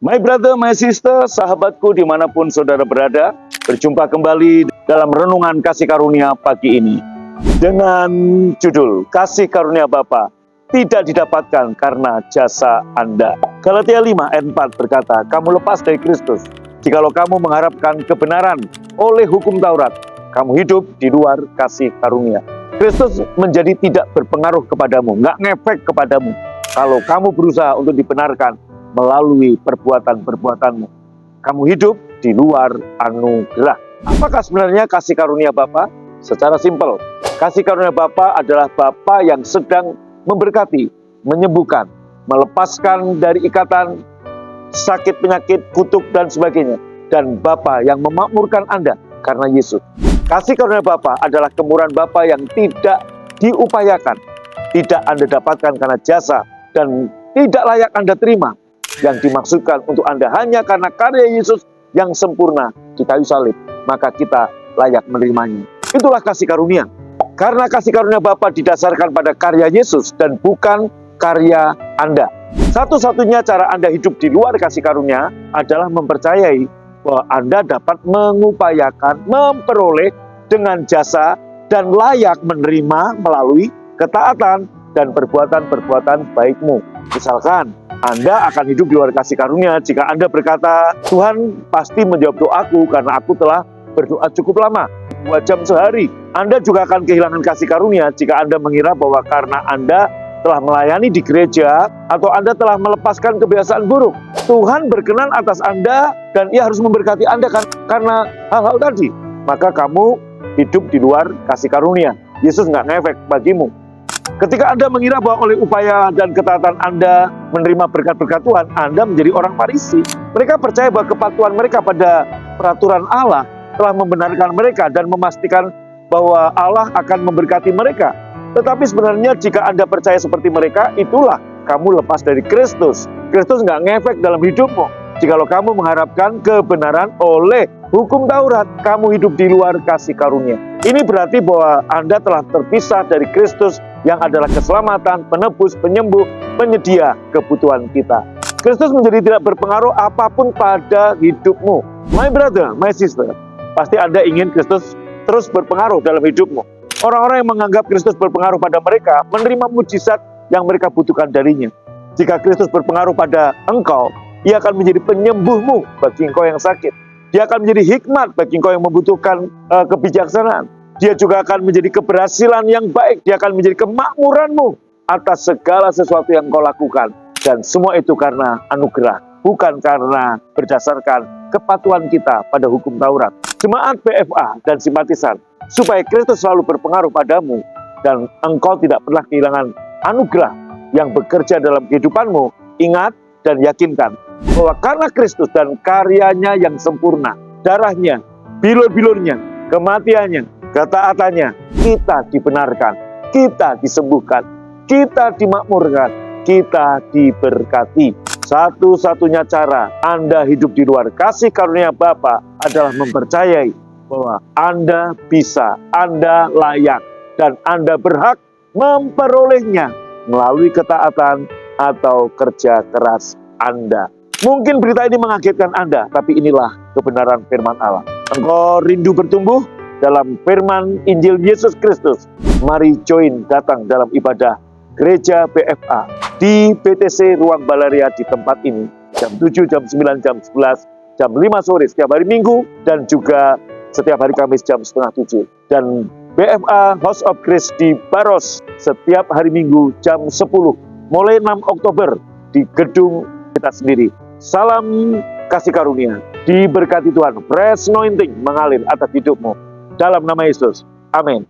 My brother, my sister, sahabatku dimanapun saudara berada, berjumpa kembali dalam renungan kasih karunia pagi ini. Dengan judul, Kasih Karunia Bapa tidak didapatkan karena jasa Anda. Galatia 5 ayat 4 berkata, kamu lepas dari Kristus, jikalau kamu mengharapkan kebenaran oleh hukum Taurat, kamu hidup di luar kasih karunia. Kristus menjadi tidak berpengaruh kepadamu, nggak ngefek kepadamu. Kalau kamu berusaha untuk dibenarkan melalui perbuatan-perbuatanmu, kamu hidup di luar anugerah. Apakah sebenarnya kasih karunia Bapa? Secara simpel, kasih karunia Bapa adalah Bapa yang sedang memberkati, menyembuhkan, melepaskan dari ikatan sakit, penyakit, kutuk, dan sebagainya. Dan Bapa yang memakmurkan Anda karena Yesus. Kasih karunia Bapa adalah kemurahan Bapa yang tidak diupayakan, tidak Anda dapatkan karena jasa, dan tidak layak Anda terima. Yang dimaksudkan untuk Anda hanya karena karya Yesus yang sempurna di kayu salib, maka kita layak menerimanya. Itulah kasih karunia. Karena kasih karunia Bapa didasarkan pada karya Yesus dan bukan karya Anda. Satu-satunya cara Anda hidup di luar kasih karunia adalah mempercayai bahwa Anda dapat mengupayakan, memperoleh dengan jasa dan layak menerima melalui ketaatan dan perbuatan-perbuatan baikmu. Misalkan, Anda akan hidup di luar kasih karunia jika Anda berkata, Tuhan pasti menjawab doaku karena aku telah berdoa cukup lama, 2 jam sehari. Anda juga akan kehilangan kasih karunia jika Anda mengira bahwa karena Anda telah melayani di gereja atau Anda telah melepaskan kebiasaan buruk, Tuhan berkenan atas Anda dan Ia harus memberkati Anda karena hal-hal tadi. Maka kamu hidup di luar kasih karunia. Yesus nggak ngefek bagimu. Ketika Anda mengira bahwa oleh upaya dan ketaatan Anda menerima berkat-berkat Tuhan, Anda menjadi orang Farisi. Mereka percaya bahwa kepatuhan mereka pada peraturan Allah telah membenarkan mereka dan memastikan bahwa Allah akan memberkati mereka. Tetapi sebenarnya jika Anda percaya seperti mereka, itulah kamu lepas dari Kristus. Kristus nggak ngefek dalam hidupmu. Jikalau kamu mengharapkan kebenaran oleh hukum Taurat, kamu hidup di luar kasih karunia. Ini berarti bahwa Anda telah terpisah dari Kristus yang adalah keselamatan, penebus, penyembuh, penyedia kebutuhan kita. Kristus menjadi tidak berpengaruh apapun pada hidupmu. My brother, my sister, pasti Anda ingin Kristus terus berpengaruh dalam hidupmu. Orang-orang yang menganggap Kristus berpengaruh pada mereka, menerima mujizat yang mereka butuhkan darinya. Jika Kristus berpengaruh pada engkau, Ia akan menjadi penyembuhmu bagi engkau yang sakit. Dia akan menjadi hikmat bagi engkau yang membutuhkan kebijaksanaan. Dia juga akan menjadi keberhasilan yang baik. Dia akan menjadi kemakmuranmu atas segala sesuatu yang kau lakukan. Dan semua itu karena anugerah, bukan karena berdasarkan kepatuhan kita pada hukum Taurat. Jemaat PFA dan simpatisan, supaya Kristus selalu berpengaruh padamu dan engkau tidak pernah kehilangan anugerah yang bekerja dalam kehidupanmu, ingat dan yakinkan bahwa karena Kristus dan karyanya yang sempurna, darahnya, bilur-bilurnya, kematiannya, ketaatannya, kita dibenarkan, kita disembuhkan, kita dimakmurkan, kita diberkati. Satu-satunya cara Anda hidup di luar kasih karunia Bapa adalah mempercayai bahwa Anda bisa, Anda layak, dan Anda berhak memperolehnya melalui ketaatan atau kerja keras Anda. Mungkin berita ini mengagetkan Anda, tapi inilah kebenaran firman Allah. Engkau rindu bertumbuh dalam firman Injil Yesus Kristus. Mari join datang dalam ibadah Gereja PFA di BTC Ruang Balaria di tempat ini. Jam 7, jam 9, jam 11, jam 5 sore setiap hari Minggu, dan juga setiap hari Kamis jam setengah 7. Dan BFA House of Grace di Baros setiap hari Minggu jam 10. Mulai 6 Oktober di gedung kita sendiri. Salam kasih karunia. Diberkati Tuhan. Fresh anointing mengalir atas hidupmu. Dalam nama Yesus. Amin.